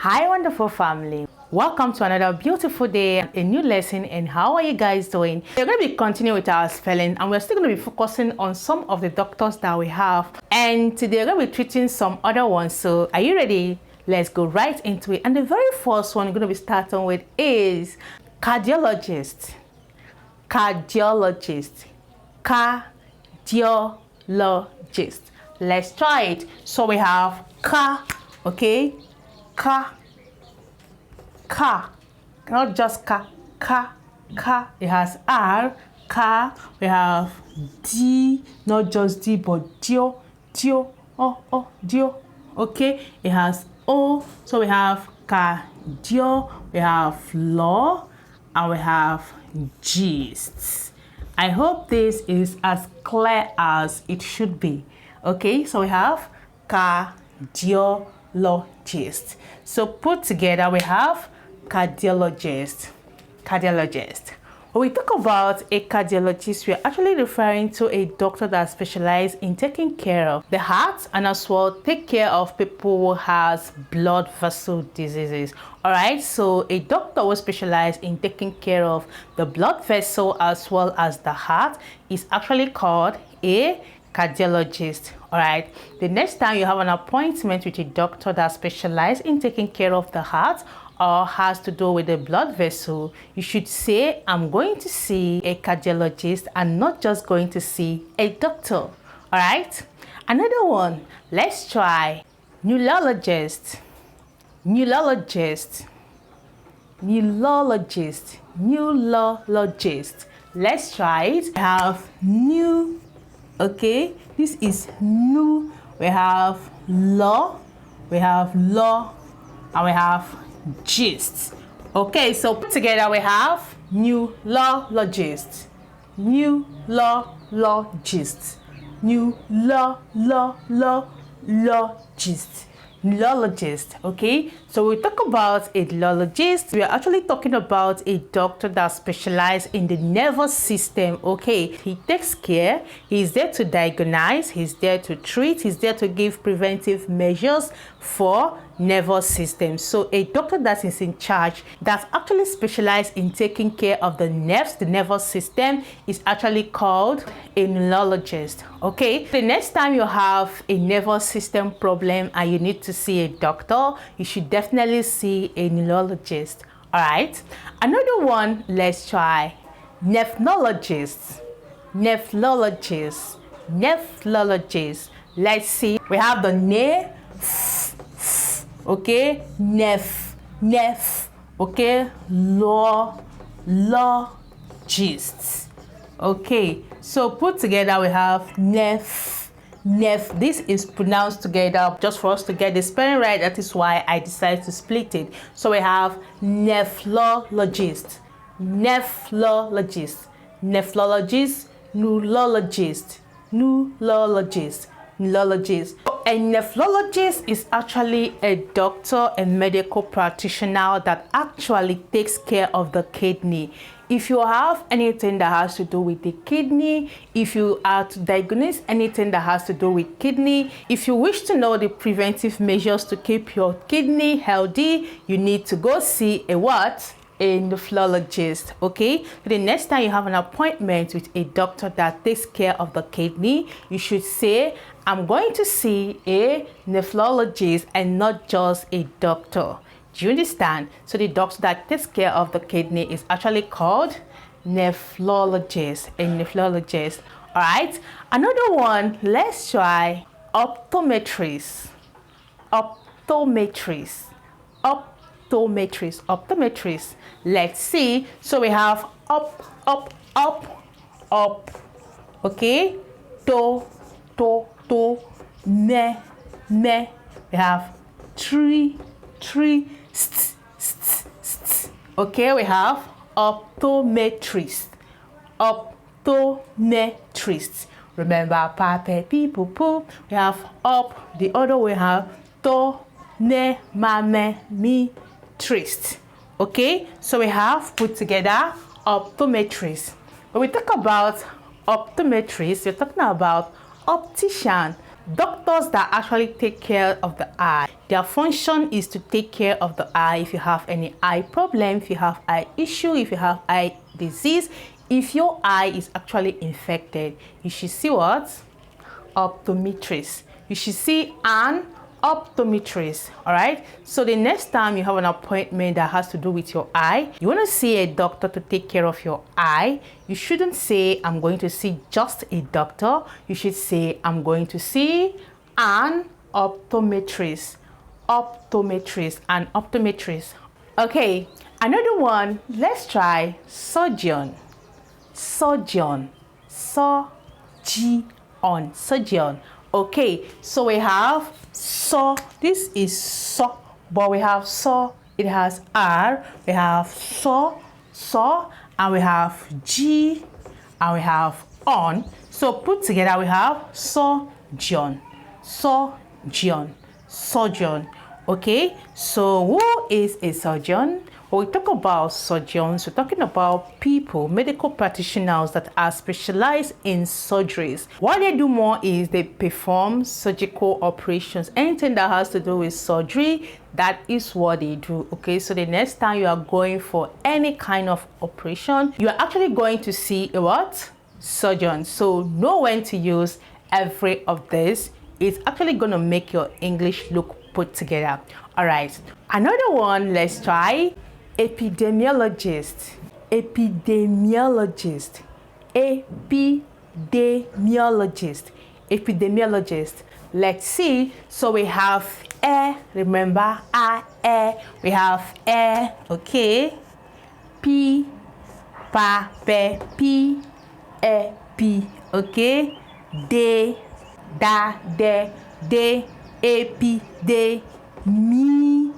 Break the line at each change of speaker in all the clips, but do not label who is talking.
Hi wonderful family, welcome to another beautiful day, a new lesson. And how are you guys doing? We're going to be continuing with our spelling, and we're still going to be focusing on some of the doctors that we have, and today we're going to be treating some other ones. So are you ready? Let's go right into it. And the very first one we're going to be starting with is cardiologist. Cardiologist. Cardiologist. Let's try it. So we have car, okay, car, not just car. It has R, car. We have D, not just D, but dio, dio. Okay, it has O. So we have cardio, we have law, and we have gist. I hope this is as clear as it should be. Okay, so we have cardiologist. So put together we have cardiologist. When we talk about a cardiologist, we are actually referring to a doctor that specializes in taking care of the heart and as well take care of people who has blood vessel diseases. All right, so a doctor who specializes in taking care of the blood vessel as well as the heart is actually called a cardiologist. All right, the next time you have an appointment with a doctor that specializes in taking care of the heart or has to do with the blood vessel, you should say, I'm going to see a cardiologist and not just going to see a doctor. All right, another one, let's try neurologist. Let's try it. We have new, okay, this is new. We have law, and we have gist. Okay, so put together we have neurologist. Neurologist. Okay, so we talk about a neurologist, we are actually talking about a doctor that specializes in the nervous system. Okay, he takes care, he's there to diagnose, he's there to treat, he's there to give preventive measures for nervous system. So a doctor that is in charge, that's actually specialized in taking care of the nerves, the nervous system, is actually called a neurologist. Okay, the next time you have a nervous system problem and you need to see a doctor, you should definitely see a neurologist. All right, another one, let's try nephrologist. Let's see, we have the okay, neph, okay, logist. Okay, so put together we have neph. This is pronounced together just for us to get the spelling right. That is why I decided to split it. So we have nephrologist, neurologist. A nephrologist is actually a doctor and medical practitioner that actually takes care of the kidney. If you have anything that has to do with the kidney, if you are to diagnose anything that has to do with kidney, if you wish to know the preventive measures to keep your kidney healthy, you need to go see a what? A nephrologist. Okay, the next time you have an appointment with a doctor that takes care of the kidney, you should say, I'm going to see a nephrologist and not just a doctor. Do you understand? So the doctor that takes care of the kidney is actually called nephrologist, a nephrologist. All right, another one, let's try optometrist. Optometrist. Let's see. So we have up. Okay, to, me. We have tree, st. Okay, we have optometrist. Remember, papa, people, poo. We have up. The other we have to, ne, mame, me, trist. Okay, so we have put together optometrist. When we talk about optometrist, we're talking about optician. doctors that actually take care of the eye. Their function is to take care of the eye. If you have any eye problem, if you have eye issue, if you have eye disease, if your eye is actually infected, you should see what? Optometrist. You should see an optometrist. All right, so the next time you have an appointment that has to do with your eye, you want to see a doctor to take care of your eye, you shouldn't say I'm going to see just a doctor. You should say I'm going to see an optometrist. An optometrist. Okay, another one, let's try surgeon. Surgeon. Okay, so we have so, this is so, but we have so, it has R, we have so, and we have G, and we have on. So put together we have surgeon. Okay, so who is a surgeon? When we talk about surgeons, we're talking about people, medical practitioners that are specialized in surgeries. What they do more is they perform surgical operations. Anything that has to do with surgery, that is what they do. Okay, so the next time you are going for any kind of operation, you are actually going to see a what? Surgeon. So know when to use every of this. It's actually going to make your English look put together. All right, another one, let's try epidemiologist. Epidemiologist. Let's see. So we have remember we have okay, p pa pe p okay, de da de me.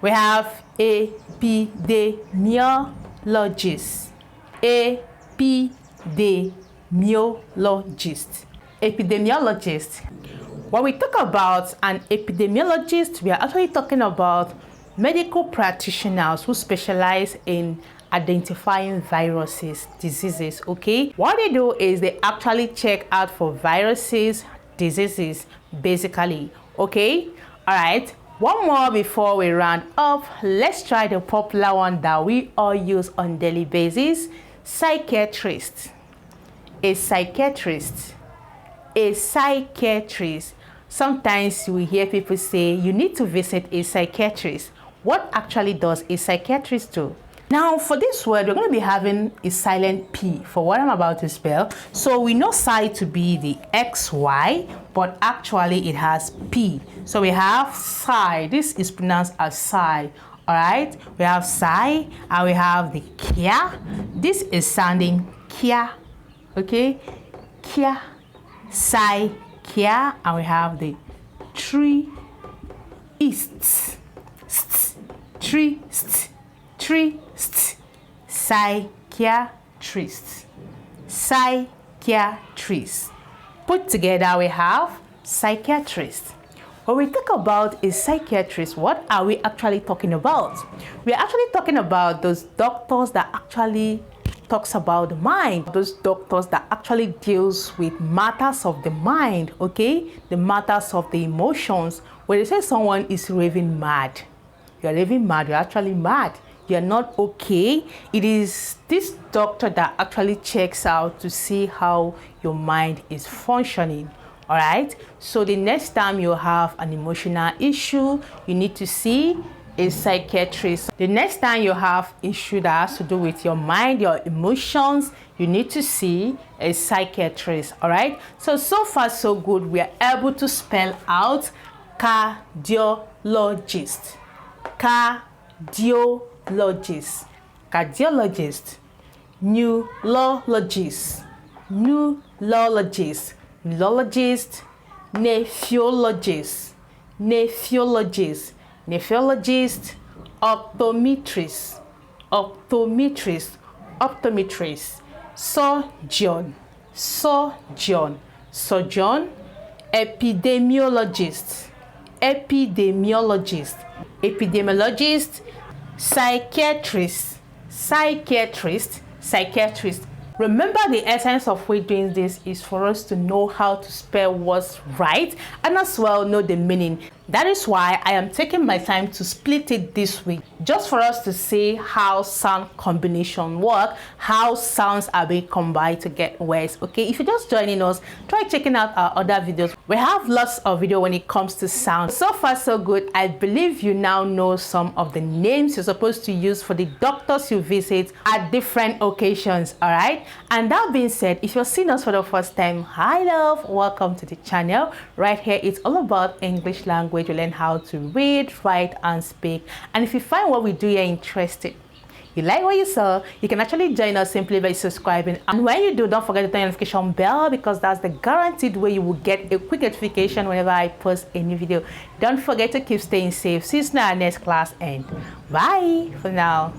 We have epidemiologist. Epidemiologist. When we talk about an epidemiologist, we are actually talking about medical practitioners who specialize in identifying viruses, diseases. Okay, what they do is they actually check out for viruses, diseases, basically. Okay, all right. One more before we round up. Let's try the popular one that we all use on daily basis. Psychiatrist. A psychiatrist. Sometimes we hear people say you need to visit a psychiatrist. What actually does a psychiatrist do? Now for this word, we're going to be having a silent P for what I'm about to spell. So we know psi to be the XY, but actually it has P. So we have psi. This is pronounced as psi. All right. We have psi and we have the kia. This is sounding kia. Okay. Kia. Psi. Kia. And we have the tree. East. Psychiatrist. Put together we have psychiatrist. When we talk about a psychiatrist, what are we actually talking about? We are actually talking about those doctors that actually talks about the mind, those doctors that actually deals with matters of the mind, okay? The matters of the emotions. When they say someone is raving mad, you're raving mad, you're actually mad. You're not okay. It is this doctor that actually checks out to see how your mind is functioning. All right. So the next time you have an emotional issue, you need to see a psychiatrist. The next time you have issue that has to do with your mind, your emotions, you need to see a psychiatrist. All right. So far so good. We are able to spell out cardiologist. Cardiologist, neurologist, nephrologist, optometrist, surgeon, epidemiologist, psychiatrist. Remember, the essence of we doing this is for us to know how to spell words right and as well know the meaning. That is why I am taking my time to split it this week, just for us to see how sound combination work, how sounds are being combined to get words. Okay, if you're just joining us, try checking out our other videos. We have lots of video when it comes to sound. So far so good. I believe you now know some of the names you're supposed to use for the doctors you visit at different occasions. All right, and that being said, if you're seeing us for the first time, hi love, welcome to the channel. Right here it's all about English language. You learn how to read, write and speak. And if you find what we do here interesting, you like what you saw, you can actually join us simply by subscribing. And when you do, don't forget to turn the notification bell, because that's the guaranteed way you will get a quick notification whenever I post a new video. Don't forget to keep staying safe. See you in our next class, and bye for now.